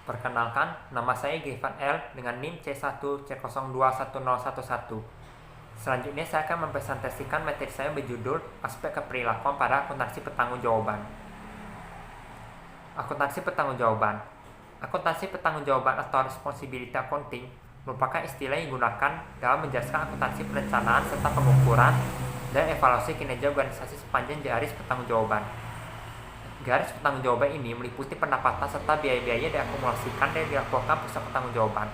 Perkenalkan, nama saya Givan L dengan NIM C1C021011. Selanjutnya saya akan mempresentasikan materi saya berjudul Aspek Keperilakuan pada Akuntansi Pertanggungjawaban. Akuntansi Pertanggungjawaban. Akuntansi pertanggungjawaban atau responsibility accounting merupakan istilah yang digunakan dalam menjelaskan akuntansi perencanaan serta pengukuran dan evaluasi kinerja organisasi sepanjang garis pertanggungjawaban. Garis pertanggungjawaban ini meliputi pendapatan serta biaya-biaya yang diakumulasikan dan dilaporkan pusat pertanggungjawaban.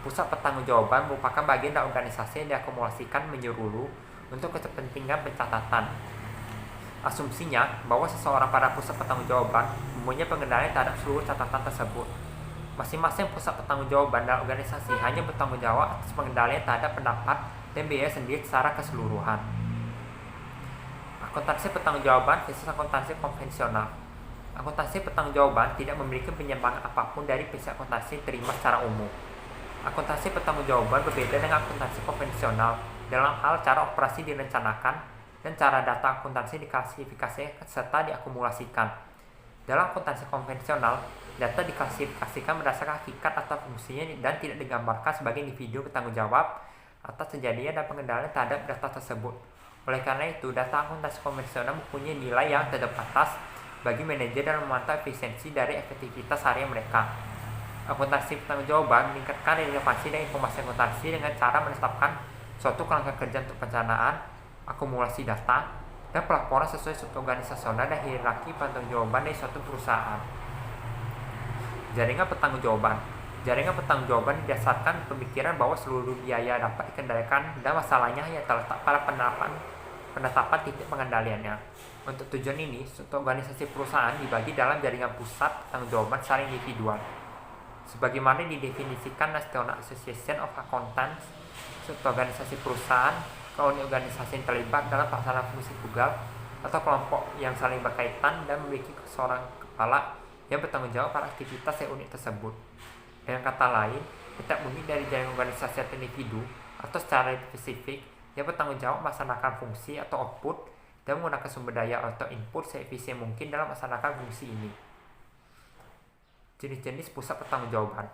Pusat pertanggungjawaban merupakan bagian dari organisasi yang diakumulasikan menyeluruh untuk kepentingan pencatatan. Asumsinya bahwa seseorang pada pusat pertanggungjawaban mempunyai pengendalian terhadap seluruh catatan tersebut. Masing-masing pusat pertanggungjawaban dan organisasi hanya bertanggung jawab atas pengendalian terhadap pendapat dan biaya sendiri secara keseluruhan. Akuntansi pertanggungjawaban versus akuntansi konvensional. Akuntansi pertanggungjawaban tidak memiliki penyimpangan apapun dari prinsip akuntansi terima secara umum. Akuntansi pertanggungjawaban berbeda dengan akuntansi konvensional dalam hal cara operasi direncanakan dan cara data akuntansi diklasifikasikan serta diakumulasikan. Dalam akuntansi konvensional, data diklasifikasikan berdasarkan hakikat atau fungsinya dan tidak digambarkan sebagai individu bertanggung jawab atas kejadian dan pengendalian terhadap data tersebut. Oleh karena itu, data akuntansi konvensional mempunyai nilai yang terbatas bagi manajer dalam memantau efisiensi dari efektivitas harian mereka. Akuntansi pertanggungjawaban meningkatkan relevansi dan informasi akuntansi dengan cara menetapkan suatu kerangka kerja untuk perencanaan, akumulasi data, dan pelaporan sesuai struktur organisasional dan hierarki pertanggungjawaban dari suatu perusahaan. Jaringan pertanggungjawaban. Jaringan pertanggungjawaban didasarkan pemikiran bahwa seluruh biaya dapat dikendalikan dan masalahnya hanya terletak pada penetapan titik pengendaliannya. Untuk tujuan ini, struktur organisasi perusahaan dibagi dalam jaringan pusat pertanggungjawaban secara individual. Sebagaimana didefinisikan National Association of Accountants, struktur organisasi perusahaan, unit organisasi yang terlibat dalam pelaksanaan fungsi tugas atau kelompok yang saling berkaitan dan memiliki seorang kepala yang bertanggung jawab pada aktivitas unit tersebut. Dengan kata lain, setiap unit dari jaringan organisasi atau individu atau secara spesifik yang bertanggung jawab melaksanakan fungsi atau output dan menggunakan sumber daya atau input seefisien mungkin dalam melaksanakan fungsi ini. Jenis-jenis pusat pertanggungjawaban.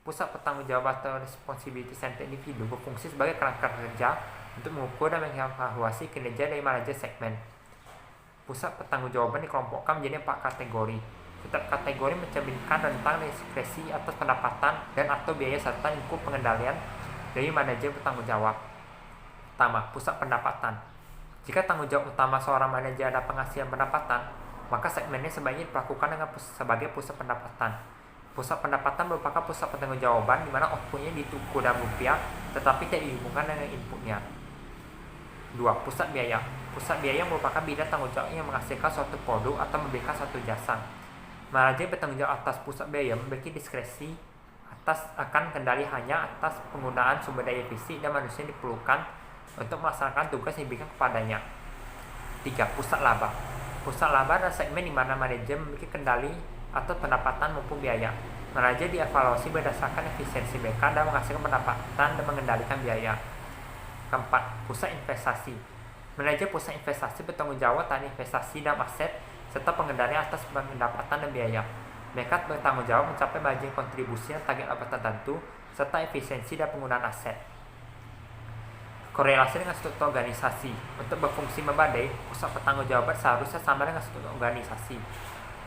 Pusat pertanggungjawaban atau responsibility center individu berfungsi sebagai kerangka kerja untuk mengukur dan mengevaluasi kinerja dari manajer segmen. Pusat pertanggungjawaban dikelompokkan menjadi 4 kategori. Setiap kategori mencerminkan rentang diskresi atas pendapatan dan atau biaya serta lingkup pengendalian dari manajer bertanggung jawab. Pertama, pusat pendapatan. Jika tanggung jawab utama seorang manajer adalah penghasilan pendapatan, maka segmennya sebaiknya diperlakukan sebagai pusat pendapatan. Pusat pendapatan merupakan pusat pertanggungjawaban di mana outputnya diukur dalam rupiah, tetapi tidak dihubungkan dengan inputnya. 2. Pusat biaya. Pusat biaya merupakan bidang tanggung jawab yang menghasilkan suatu produk atau memberikan suatu jasa. Manajer bertanggung jawab atas pusat biaya memiliki diskresi akan kendali hanya atas penggunaan sumber daya fisik dan manusia yang diperlukan untuk melaksanakan tugas yang diberikan kepadanya. 3. Pusat laba. Pusat laba adalah segmen di mana manajer memiliki kendali atas pendapatan maupun biaya. Manajer dievaluasi berdasarkan efisiensi mereka dan menghasilkan pendapatan dan mengendalikan biaya. Keempat, pusat investasi. Manajer pusat investasi bertanggung jawab atas investasi dalam aset serta pengendalian atas pendapatan dan biaya. Mereka bertanggung jawab mencapai margin kontribusi dan target laba tertentu serta efisiensi dan penggunaan aset. Korelasi dengan struktur organisasi. Untuk berfungsi memadai, pusat pertanggungjawaban seharusnya sama dengan struktur organisasi.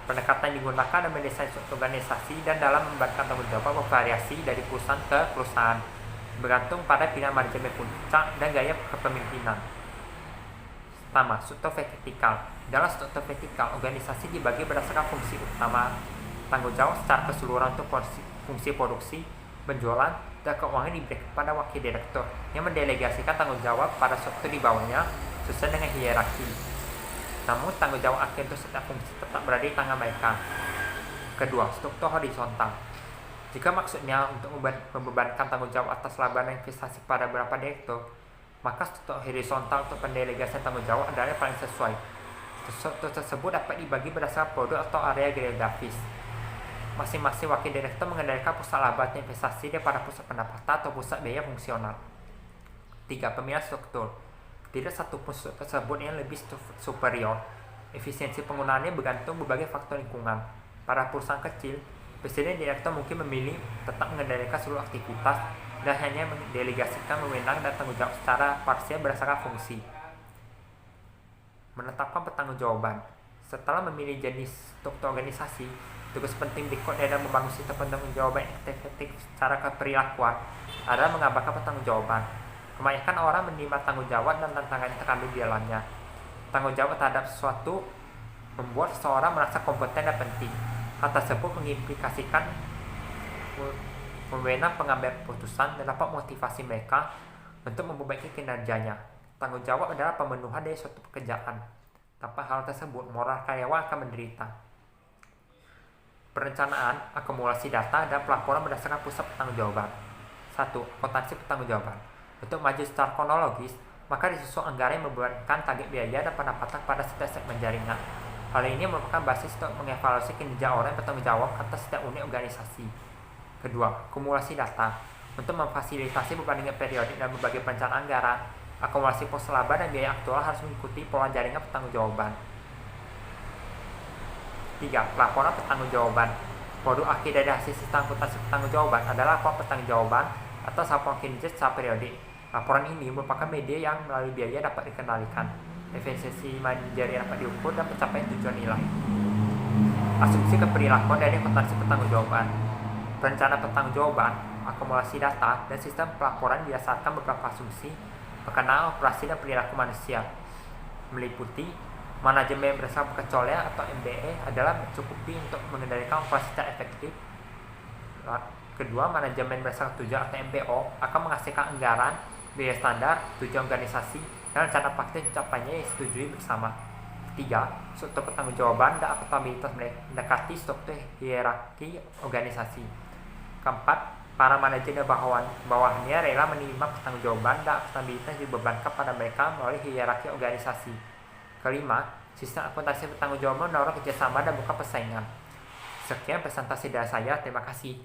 Pendekatan yang digunakan dalam mendesain struktur organisasi dan dalam membebankan tanggung jawab bervariasi dari perusahaan ke perusahaan, bergantung pada pilihan manajemen puncak dan gaya kepemimpinan. Pertama, struktur vertikal. Dalam struktur vertikal, organisasi dibagi berdasarkan fungsi utama tanggung jawab secara keseluruhan untuk fungsi produksi, penjualan, dan keuangan diberikan kepada wakil direktur yang mendelegasikan tanggung jawab pada struktur di bawahnya sesuai dengan hierarki. Namun, tanggung jawab akhir untuk setiap fungsi tetap berada di tangan mereka. Kedua, struktur horizontal. Jika maksudnya untuk membebankan tanggung jawab atas laba dan investasi pada beberapa direktur, maka struktur horizontal untuk pendelegasian tanggung jawab adalah yang paling sesuai. Struktur tersebut dapat dibagi berdasarkan produk atau area geografis. Masing-masing wakil direktur mengendalikan pusat laba dan investasi daripada pusat pendapatan atau pusat biaya fungsional. 3. Pemilihan struktur. Tidak satu pun struktur tersebut yang lebih superior. Efisiensi penggunaannya bergantung berbagai faktor lingkungan. Pada perusahaan kecil, Presiden Direktur mungkin memilih tetap mengendalikan seluruh aktivitas dan hanya mendelegasikan wewenang dan tanggung jawab secara parsial berdasarkan fungsi. Menetapkan pertanggungjawaban. Setelah memilih jenis struktur organisasi, tugas penting berikut dalam membangun sistem pertanggungjawaban efektif secara keperilakuan adalah mengabarkan pertanggungjawaban. Kebanyakan orang menerima tanggung jawab dan tantangan yang terkandung di dalamnya. Tanggung jawab terhadap sesuatu membuat seseorang merasa kompeten dan penting. Hal tersebut mengimplikasikan wewenang pengambil keputusan dan dapat motivasi mereka untuk memperbaiki kinerjanya. Tanggung jawab adalah pemenuhan dari suatu pekerjaan. Tanpa hal tersebut, moral karyawan akan menderita. Perencanaan, akumulasi data, dan pelaporan berdasarkan pusat pertanggungjawaban. 1. Akuntansi pertanggungjawaban. Untuk maju secara kronologis, maka disusun anggaran yang membebankan target biaya dan pendapatan pada setiap segmen jaringan. Hal ini merupakan basis untuk mengevaluasi kinerja orang yang bertanggung jawab atas setiap unit organisasi. Kedua, akumulasi data. Untuk memfasilitasi perbandingan periodik dan berbagai perencanaan anggaran, akumulasi pos laba dan biaya aktual harus mengikuti pola jaringan pertanggungjawaban. 3. Pelaporan pertanggungjawaban. Produk akhir dari hasil sistem akuntansi pertanggungjawaban adalah laporan pertanggungjawaban atau laporan kinerja secara periodik. Laporan ini merupakan media yang melalui biaya dapat dikendalikan, efisiensi manajerial dapat diukur, dan pencapaian tujuan nilai. Asumsi keperilakuan dari akuntansi pertanggungjawaban. Perencanaan pertanggungjawaban, akumulasi data, dan sistem pelaporan didasarkan beberapa asumsi berkenaan operasi dan perilaku manusia, meliputi manajemen berdasarkan pengecualian atau MBE adalah mencukupi untuk mengendalikan operasi secara efektif. Kedua, manajemen berdasarkan tujuan atau MBO akan menghasilkan anggaran, biaya standar, tujuan organisasi, dan rencana praktis pencapaiannya yang disetujui bersama. Ketiga, struktur pertanggungjawaban dan akuntabilitas mendekati struktur hierarki organisasi. Keempat, para manajer dan bawahannya rela menerima pertanggungjawaban dan akuntabilitas dibebankan pada mereka melalui hierarki organisasi. Kelima, sistem akuntansi pertanggungjawaban mendorong kerjasama dan bukan persaingan. Sekian presentasi dari saya, terima kasih.